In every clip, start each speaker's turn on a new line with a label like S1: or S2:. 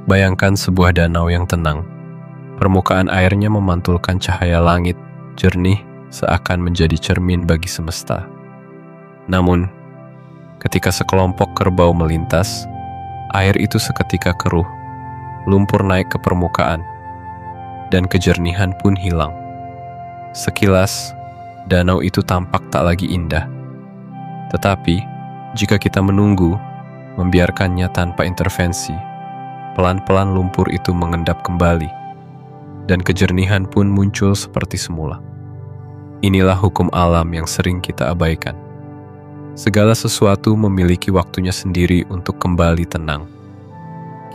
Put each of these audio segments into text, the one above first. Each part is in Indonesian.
S1: Bayangkan sebuah danau yang tenang. Permukaan airnya memantulkan cahaya langit, jernih seakan menjadi cermin bagi semesta. Namun, ketika sekelompok kerbau melintas, air itu seketika keruh, lumpur naik ke permukaan, dan kejernihan pun hilang. Sekilas, danau itu tampak tak lagi indah. Tetapi, jika kita menunggu, membiarkannya tanpa intervensi, pelan-pelan lumpur itu mengendap kembali, dan kejernihan pun muncul seperti semula. Inilah hukum alam yang sering kita abaikan. Segala sesuatu memiliki waktunya sendiri untuk kembali tenang.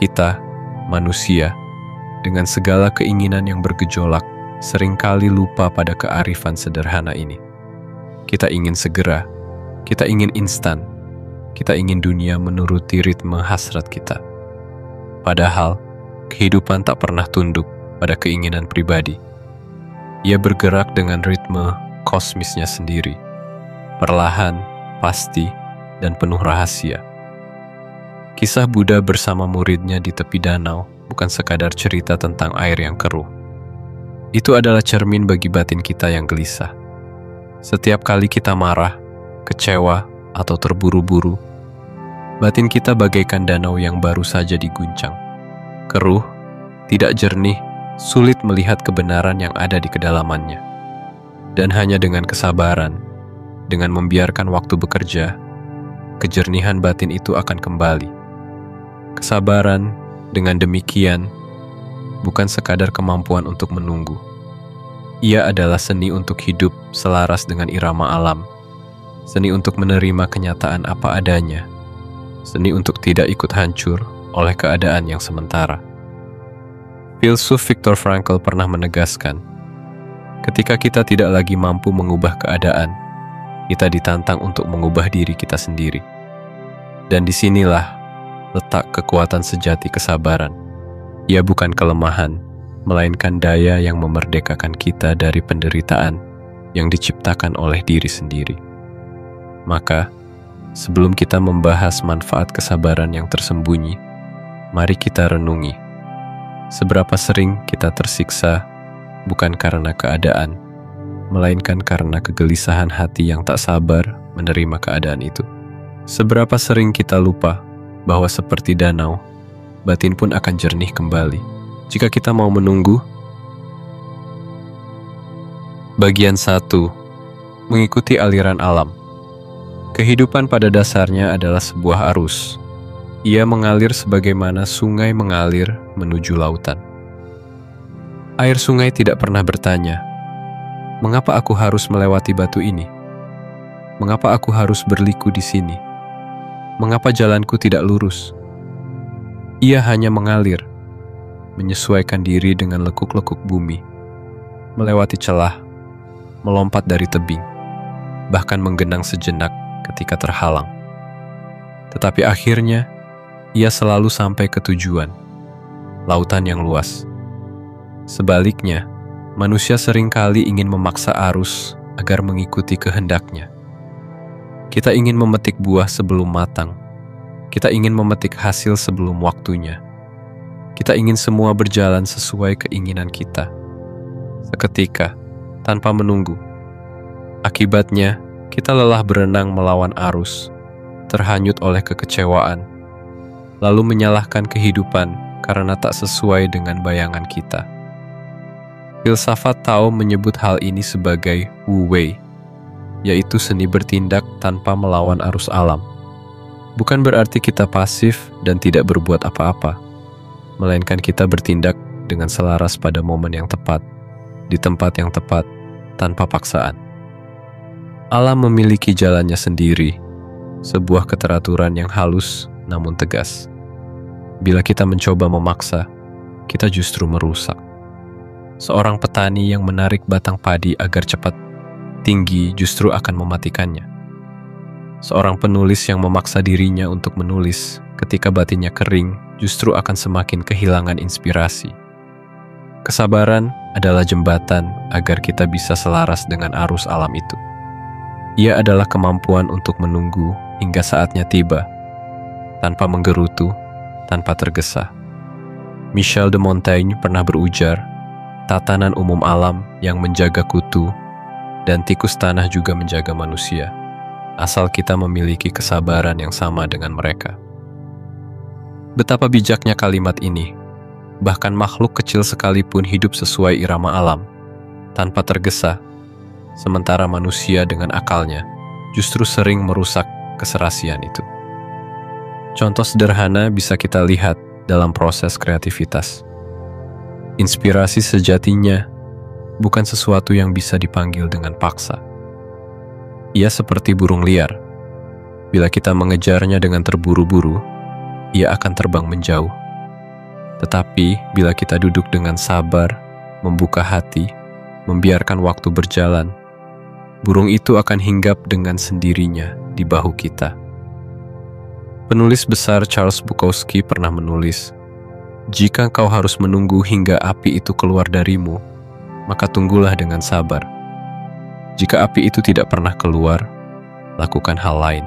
S1: Kita, manusia, dengan segala keinginan yang bergejolak, seringkali lupa pada kearifan sederhana ini. Kita ingin segera, kita ingin instan, kita ingin dunia menuruti ritme hasrat kita. Padahal, kehidupan tak pernah tunduk pada keinginan pribadi. Ia bergerak dengan ritme kosmisnya sendiri, perlahan, pasti, dan penuh rahasia. Kisah Buddha bersama muridnya di tepi danau bukan sekadar cerita tentang air yang keruh. Itu adalah cermin bagi batin kita yang gelisah. Setiap kali kita marah, kecewa, atau terburu-buru, batin kita bagaikan danau yang baru saja diguncang. Keruh, tidak jernih, sulit melihat kebenaran yang ada di kedalamannya. Dan hanya dengan kesabaran, dengan membiarkan waktu bekerja, kejernihan batin itu akan kembali. Kesabaran, dengan demikian, bukan sekadar kemampuan untuk menunggu. Ia adalah seni untuk hidup selaras dengan irama alam, seni untuk menerima kenyataan apa adanya, seni untuk tidak ikut hancur oleh keadaan yang sementara. Filsuf Viktor Frankl pernah menegaskan, ketika kita tidak lagi mampu mengubah keadaan, kita ditantang untuk mengubah diri kita sendiri. Dan disinilah letak kekuatan sejati kesabaran. Ia bukan kelemahan, melainkan daya yang memerdekakan kita dari penderitaan yang diciptakan oleh diri sendiri. Maka, sebelum kita membahas manfaat kesabaran yang tersembunyi, mari kita renungi. Seberapa sering kita tersiksa bukan karena keadaan, melainkan karena kegelisahan hati yang tak sabar menerima keadaan itu. Seberapa sering kita lupa bahwa seperti danau, batin pun akan jernih kembali jika kita mau menunggu. Bagian 1. Mengikuti aliran alam. Kehidupan pada dasarnya adalah sebuah arus. Ia mengalir sebagaimana sungai mengalir menuju lautan. Air sungai tidak pernah bertanya, "Mengapa aku harus melewati batu ini? Mengapa aku harus berliku di sini? Mengapa jalanku tidak lurus?" Ia hanya mengalir, menyesuaikan diri dengan lekuk-lekuk bumi, melewati celah, melompat dari tebing, bahkan menggenang sejenak ketika terhalang. Tetapi akhirnya, ia selalu sampai ke tujuan, lautan yang luas. Sebaliknya, manusia seringkali ingin memaksa arus agar mengikuti kehendaknya. Kita ingin memetik buah sebelum matang. Kita ingin memetik hasil sebelum waktunya. Kita ingin semua berjalan sesuai keinginan kita, seketika, tanpa menunggu. Akibatnya, kita lelah berenang melawan arus, terhanyut oleh kekecewaan, lalu menyalahkan kehidupan karena tak sesuai dengan bayangan kita. Filsafat Tao menyebut hal ini sebagai Wu Wei, yaitu seni bertindak tanpa melawan arus alam. Bukan berarti kita pasif dan tidak berbuat apa-apa, melainkan kita bertindak dengan selaras pada momen yang tepat, di tempat yang tepat, tanpa paksaan. Alam memiliki jalannya sendiri, sebuah keteraturan yang halus namun tegas. Bila kita mencoba memaksa, kita justru merusak. Seorang petani yang menarik batang padi agar cepat tinggi justru akan mematikannya. Seorang penulis yang memaksa dirinya untuk menulis ketika batinnya kering justru akan semakin kehilangan inspirasi. Kesabaran adalah jembatan agar kita bisa selaras dengan arus alam itu. Ia adalah kemampuan untuk menunggu hingga saatnya tiba, tanpa menggerutu, tanpa tergesa. Michel de Montaigne pernah berujar, tatanan umum alam yang menjaga kutu dan tikus tanah juga menjaga manusia, asal kita memiliki kesabaran yang sama dengan mereka. Betapa bijaknya kalimat ini, bahkan makhluk kecil sekalipun hidup sesuai irama alam, tanpa tergesa, sementara manusia dengan akalnya justru sering merusak keserasian itu. Contoh sederhana bisa kita lihat dalam proses kreativitas. Inspirasi sejatinya bukan sesuatu yang bisa dipanggil dengan paksa. Ia seperti burung liar. Bila kita mengejarnya dengan terburu-buru, ia akan terbang menjauh. Tetapi bila kita duduk dengan sabar, membuka hati, membiarkan waktu berjalan, burung itu akan hinggap dengan sendirinya di bahu kita. Penulis besar Charles Bukowski pernah menulis, "Jika kau harus menunggu hingga api itu keluar darimu, maka tunggulah dengan sabar. Jika api itu tidak pernah keluar, lakukan hal lain."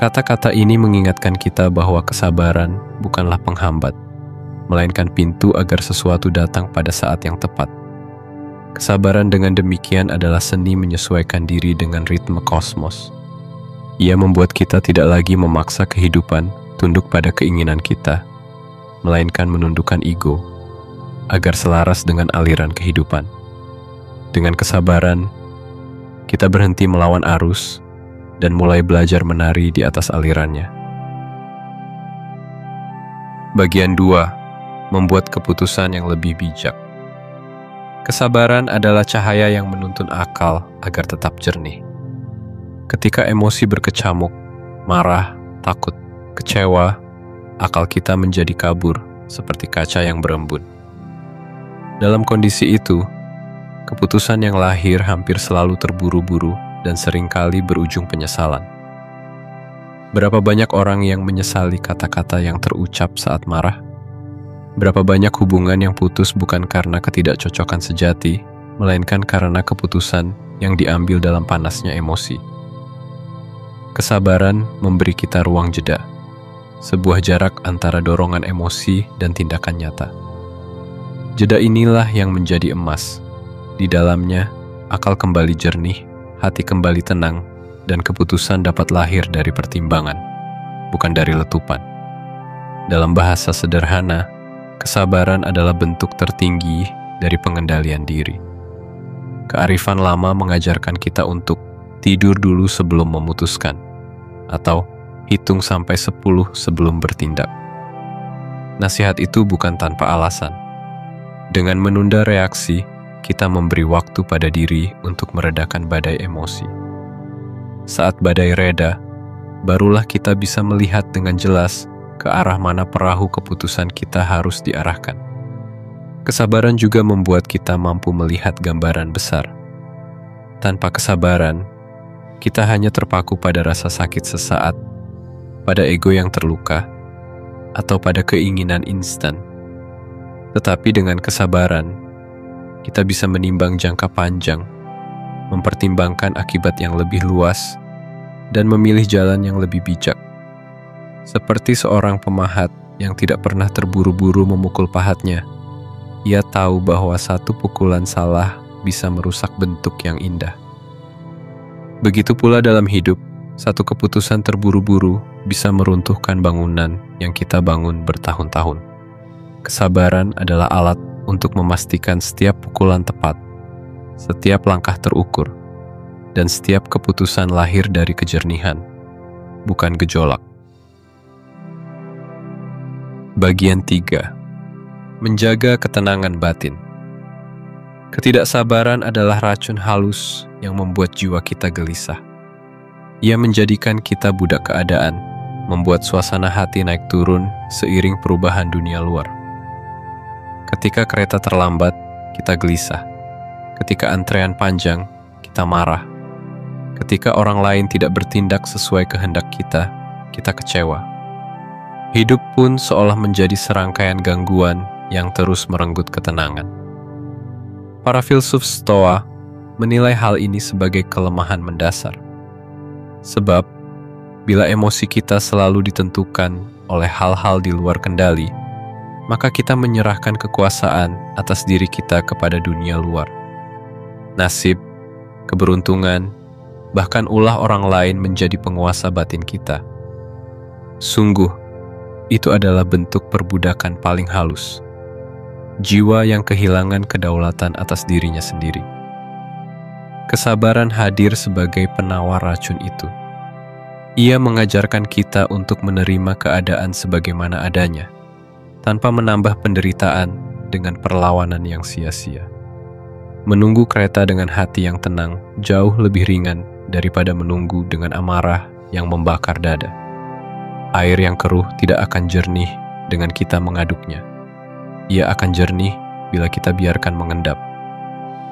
S1: Kata-kata ini mengingatkan kita bahwa kesabaran bukanlah penghambat, melainkan pintu agar sesuatu datang pada saat yang tepat. Kesabaran dengan demikian adalah seni menyesuaikan diri dengan ritme kosmos. Ia membuat kita tidak lagi memaksa kehidupan tunduk pada keinginan kita, melainkan menundukkan ego, agar selaras dengan aliran kehidupan. Dengan kesabaran, kita berhenti melawan arus dan mulai belajar menari di atas alirannya. Bagian 2. Membuat keputusan yang lebih bijak. Kesabaran adalah cahaya yang menuntun akal agar tetap jernih. Ketika emosi berkecamuk, marah, takut, kecewa, akal kita menjadi kabur seperti kaca yang berembun. Dalam kondisi itu, keputusan yang lahir hampir selalu terburu-buru dan seringkali berujung penyesalan. Berapa banyak orang yang menyesali kata-kata yang terucap saat marah? Berapa banyak hubungan yang putus bukan karena ketidakcocokan sejati, melainkan karena keputusan yang diambil dalam panasnya emosi. Kesabaran memberi kita ruang jeda, sebuah jarak antara dorongan emosi dan tindakan nyata. Jeda inilah yang menjadi emas. Di dalamnya, akal kembali jernih, hati kembali tenang, dan keputusan dapat lahir dari pertimbangan, bukan dari letupan. Dalam bahasa sederhana, kesabaran adalah bentuk tertinggi dari pengendalian diri. Kearifan lama mengajarkan kita untuk tidur dulu sebelum memutuskan, atau hitung sampai 10 sebelum bertindak. Nasihat itu bukan tanpa alasan. Dengan menunda reaksi, kita memberi waktu pada diri untuk meredakan badai emosi. Saat badai reda, barulah kita bisa melihat dengan jelas ke arah mana perahu keputusan kita harus diarahkan. Kesabaran juga membuat kita mampu melihat gambaran besar. Tanpa kesabaran, kita hanya terpaku pada rasa sakit sesaat, pada ego yang terluka, atau pada keinginan instan. Tetapi dengan kesabaran, kita bisa menimbang jangka panjang, mempertimbangkan akibat yang lebih luas, dan memilih jalan yang lebih bijak. Seperti seorang pemahat yang tidak pernah terburu-buru memukul pahatnya, ia tahu bahwa satu pukulan salah bisa merusak bentuk yang indah. Begitu pula dalam hidup, satu keputusan terburu-buru bisa meruntuhkan bangunan yang kita bangun bertahun-tahun. Kesabaran adalah alat untuk memastikan setiap pukulan tepat, setiap langkah terukur, dan setiap keputusan lahir dari kejernihan, bukan gejolak. Bagian 3. Menjaga ketenangan batin. Ketidaksabaran adalah racun halus yang membuat jiwa kita gelisah. Ia menjadikan kita budak keadaan, membuat suasana hati naik turun seiring perubahan dunia luar. Ketika kereta terlambat, kita gelisah. Ketika antrean panjang, kita marah. Ketika orang lain tidak bertindak sesuai kehendak kita kecewa. Hidup pun seolah menjadi serangkaian gangguan yang terus merenggut ketenangan. Para filsuf Stoa menilai hal ini sebagai kelemahan mendasar. Sebab, bila emosi kita selalu ditentukan oleh hal-hal di luar kendali, maka kita menyerahkan kekuasaan atas diri kita kepada dunia luar. Nasib, keberuntungan, bahkan ulah orang lain menjadi penguasa batin kita. Sungguh, itu adalah bentuk perbudakan paling halus. Jiwa yang kehilangan kedaulatan atas dirinya sendiri. Kesabaran hadir sebagai penawar racun itu. Ia mengajarkan kita untuk menerima keadaan sebagaimana adanya, tanpa menambah penderitaan dengan perlawanan yang sia-sia. Menunggu kereta dengan hati yang tenang jauh lebih ringan daripada menunggu dengan amarah yang membakar dada. Air yang keruh tidak akan jernih dengan kita mengaduknya. Ia akan jernih bila kita biarkan mengendap.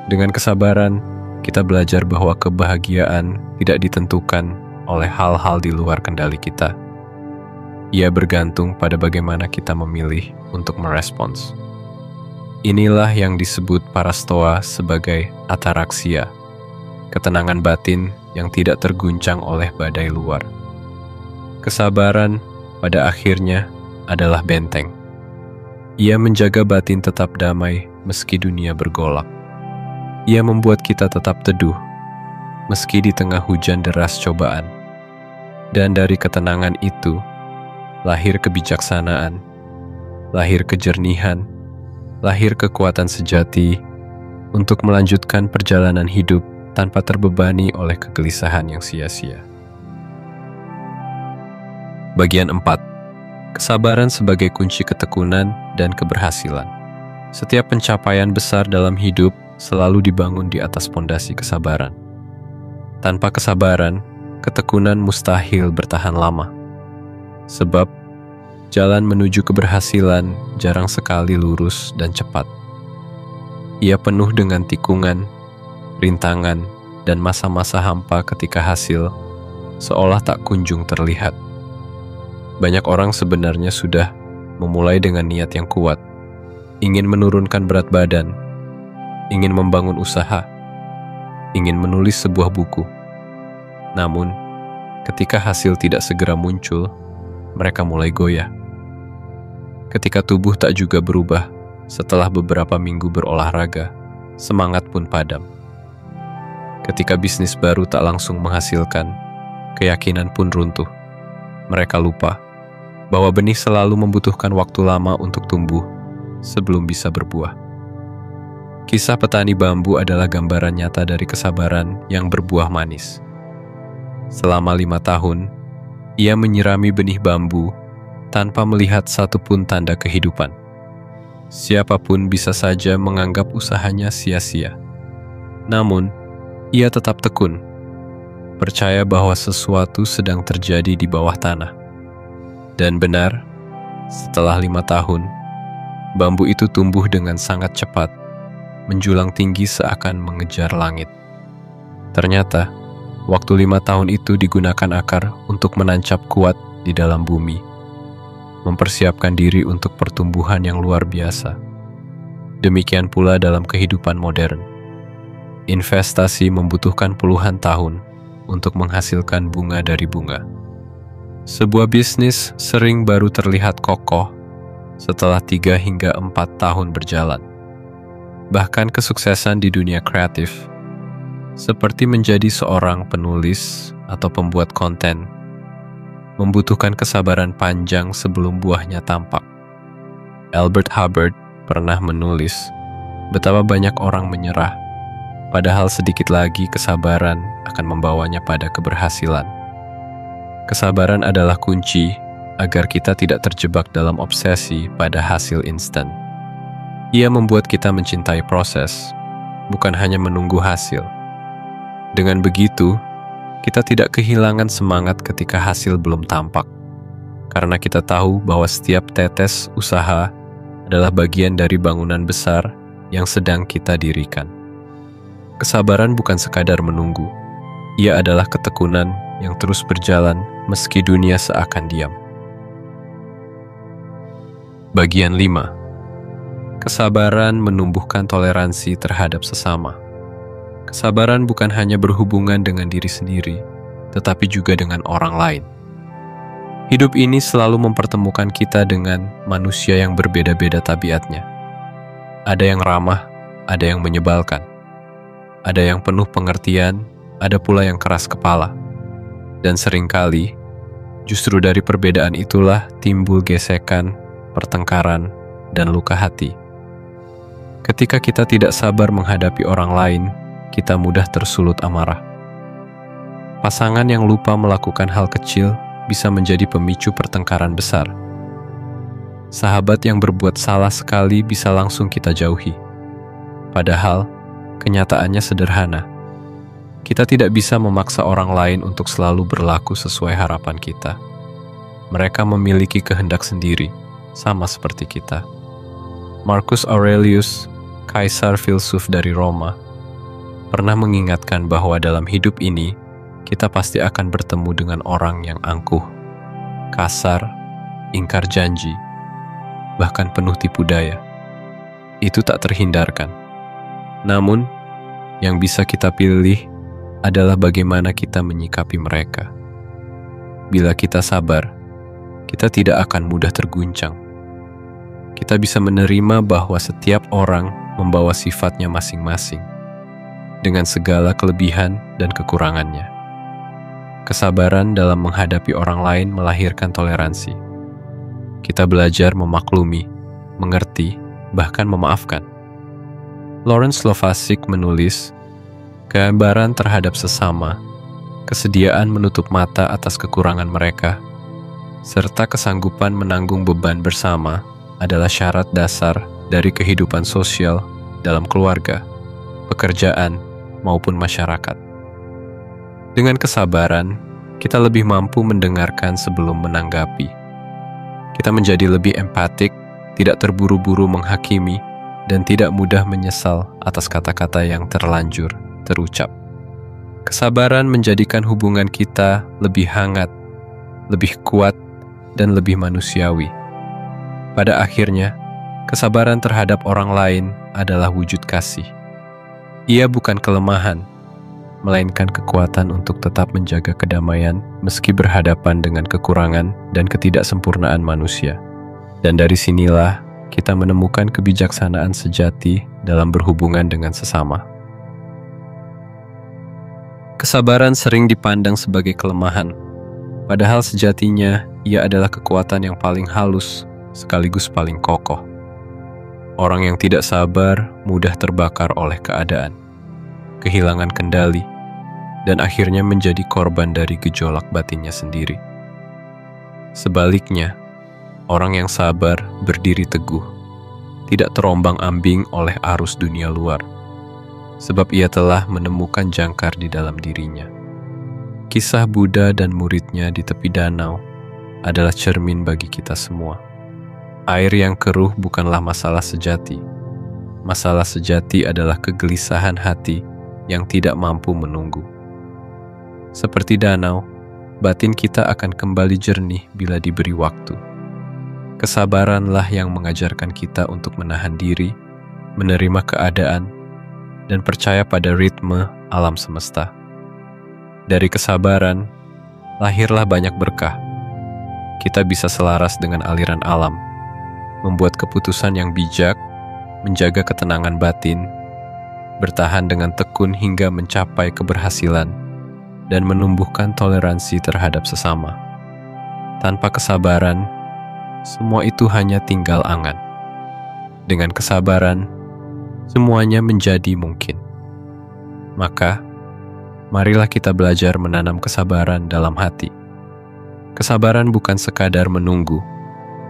S1: Dengan kesabaran, kita belajar bahwa kebahagiaan tidak ditentukan oleh hal-hal di luar kendali kita. Ia bergantung pada bagaimana kita memilih untuk merespons. Inilah yang disebut para Stoa sebagai ataraksia, ketenangan batin yang tidak terguncang oleh badai luar. Kesabaran pada akhirnya adalah benteng. Ia menjaga batin tetap damai meski dunia bergolak. Ia membuat kita tetap teduh meski di tengah hujan deras cobaan. Dan dari ketenangan itu lahir kebijaksanaan, lahir kejernihan, lahir kekuatan sejati untuk melanjutkan perjalanan hidup tanpa terbebani oleh kegelisahan yang sia-sia. Bagian 4. Kesabaran sebagai kunci ketekunan dan keberhasilan. Setiap pencapaian besar dalam hidup selalu dibangun di atas pondasi kesabaran. Tanpa kesabaran, ketekunan mustahil bertahan lama. Sebab, jalan menuju keberhasilan jarang sekali lurus dan cepat. Ia penuh dengan tikungan, rintangan, dan masa-masa hampa ketika hasil seolah tak kunjung terlihat. Banyak orang sebenarnya sudah memulai dengan niat yang kuat, ingin menurunkan berat badan, ingin membangun usaha, ingin menulis sebuah buku. Namun, ketika hasil tidak segera muncul, mereka mulai goyah. Ketika tubuh tak juga berubah setelah beberapa minggu berolahraga, semangat pun padam. Ketika bisnis baru tak langsung menghasilkan, keyakinan pun runtuh. Mereka lupa bahwa benih selalu membutuhkan waktu lama untuk tumbuh sebelum bisa berbuah. Kisah petani bambu adalah gambaran nyata dari kesabaran yang berbuah manis. Selama 5 tahun, ia menyirami benih bambu tanpa melihat satupun tanda kehidupan. Siapapun bisa saja menganggap usahanya sia-sia. Namun, ia tetap tekun, percaya bahwa sesuatu sedang terjadi di bawah tanah. Dan benar, setelah 5 tahun, bambu itu tumbuh dengan sangat cepat, menjulang tinggi seakan mengejar langit. Ternyata, waktu 5 tahun itu digunakan akar untuk menancap kuat di dalam bumi, mempersiapkan diri untuk pertumbuhan yang luar biasa. Demikian pula dalam kehidupan modern. Investasi membutuhkan puluhan tahun untuk menghasilkan bunga dari bunga. Sebuah bisnis sering baru terlihat kokoh setelah 3 hingga 4 tahun berjalan. Bahkan kesuksesan di dunia kreatif, seperti menjadi seorang penulis atau pembuat konten, membutuhkan kesabaran panjang sebelum buahnya tampak. Albert Hubbard pernah menulis betapa banyak orang menyerah, padahal sedikit lagi kesabaran akan membawanya pada keberhasilan. Kesabaran adalah kunci agar kita tidak terjebak dalam obsesi pada hasil instan. Ia membuat kita mencintai proses, bukan hanya menunggu hasil. Dengan begitu, kita tidak kehilangan semangat ketika hasil belum tampak, karena kita tahu bahwa setiap tetes usaha adalah bagian dari bangunan besar yang sedang kita dirikan. Kesabaran bukan sekadar menunggu, ia adalah ketekunan yang terus berjalan meski dunia seakan diam. Bagian 5. Kesabaran menumbuhkan toleransi terhadap sesama. Kesabaran bukan hanya berhubungan dengan diri sendiri, tetapi juga dengan orang lain. Hidup ini selalu mempertemukan kita dengan manusia yang berbeda-beda tabiatnya. Ada yang ramah, ada yang menyebalkan. Ada yang penuh pengertian, ada pula yang keras kepala. Dan seringkali, justru dari perbedaan itulah timbul gesekan, pertengkaran, dan luka hati. Ketika kita tidak sabar menghadapi orang lain, kita mudah tersulut amarah. Pasangan yang lupa melakukan hal kecil bisa menjadi pemicu pertengkaran besar. Sahabat yang berbuat salah sekali bisa langsung kita jauhi. Padahal, kenyataannya sederhana. Kita tidak bisa memaksa orang lain untuk selalu berlaku sesuai harapan kita. Mereka memiliki kehendak sendiri, sama seperti kita. Marcus Aurelius, kaisar filsuf dari Roma, pernah mengingatkan bahwa dalam hidup ini, kita pasti akan bertemu dengan orang yang angkuh, kasar, ingkar janji, bahkan penuh tipu daya. Itu tak terhindarkan. Namun, yang bisa kita pilih adalah bagaimana kita menyikapi mereka. Bila kita sabar, kita tidak akan mudah terguncang. Kita bisa menerima bahwa setiap orang membawa sifatnya masing-masing, dengan segala kelebihan dan kekurangannya. Kesabaran dalam menghadapi orang lain melahirkan toleransi. Kita belajar memaklumi, mengerti, bahkan memaafkan. Lawrence Lovasik menulis, kesabaran terhadap sesama, kesediaan menutup mata atas kekurangan mereka, serta kesanggupan menanggung beban bersama adalah syarat dasar dari kehidupan sosial dalam keluarga, pekerjaan, maupun masyarakat. Dengan kesabaran, kita lebih mampu mendengarkan sebelum menanggapi. Kita menjadi lebih empatik, tidak terburu-buru menghakimi, dan tidak mudah menyesal atas kata-kata yang terlanjur terucap. Kesabaran menjadikan hubungan kita lebih hangat, lebih kuat, dan lebih manusiawi. Pada akhirnya, kesabaran terhadap orang lain adalah wujud kasih. Ia bukan kelemahan, melainkan kekuatan untuk tetap menjaga kedamaian meski berhadapan dengan kekurangan dan ketidaksempurnaan manusia. Dan dari sinilah kita menemukan kebijaksanaan sejati dalam berhubungan dengan sesama. Kesabaran sering dipandang sebagai kelemahan, padahal sejatinya ia adalah kekuatan yang paling halus sekaligus paling kokoh. Orang yang tidak sabar mudah terbakar oleh keadaan, kehilangan kendali, dan akhirnya menjadi korban dari gejolak batinnya sendiri. Sebaliknya, orang yang sabar berdiri teguh, tidak terombang-ambing oleh arus dunia luar, sebab ia telah menemukan jangkar di dalam dirinya. Kisah Buddha dan muridnya di tepi danau adalah cermin bagi kita semua. Air yang keruh bukanlah masalah sejati. Masalah sejati adalah kegelisahan hati yang tidak mampu menunggu. Seperti danau, batin kita akan kembali jernih bila diberi waktu. Kesabaranlah yang mengajarkan kita untuk menahan diri, menerima keadaan, dan percaya pada ritme alam semesta. Dari kesabaran, lahirlah banyak berkah. Kita bisa selaras dengan aliran alam, membuat keputusan yang bijak, menjaga ketenangan batin, bertahan dengan tekun hingga mencapai keberhasilan, dan menumbuhkan toleransi terhadap sesama. Tanpa kesabaran, semua itu hanya tinggal angan. Dengan kesabaran, semuanya menjadi mungkin. Maka, marilah kita belajar menanam kesabaran dalam hati. Kesabaran bukan sekadar menunggu,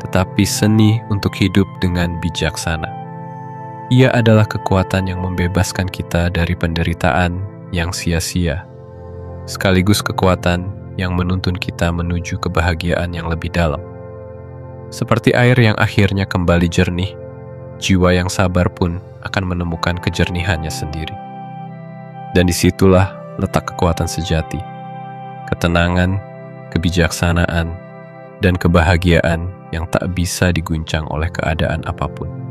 S1: tetapi seni untuk hidup dengan bijaksana. Ia adalah kekuatan yang membebaskan kita dari penderitaan yang sia-sia, sekaligus kekuatan yang menuntun kita menuju kebahagiaan yang lebih dalam. Seperti air yang akhirnya kembali jernih, jiwa yang sabar pun akan menemukan kejernihannya sendiri. Dan disitulah letak kekuatan sejati, ketenangan, kebijaksanaan, dan kebahagiaan yang tak bisa diguncang oleh keadaan apapun.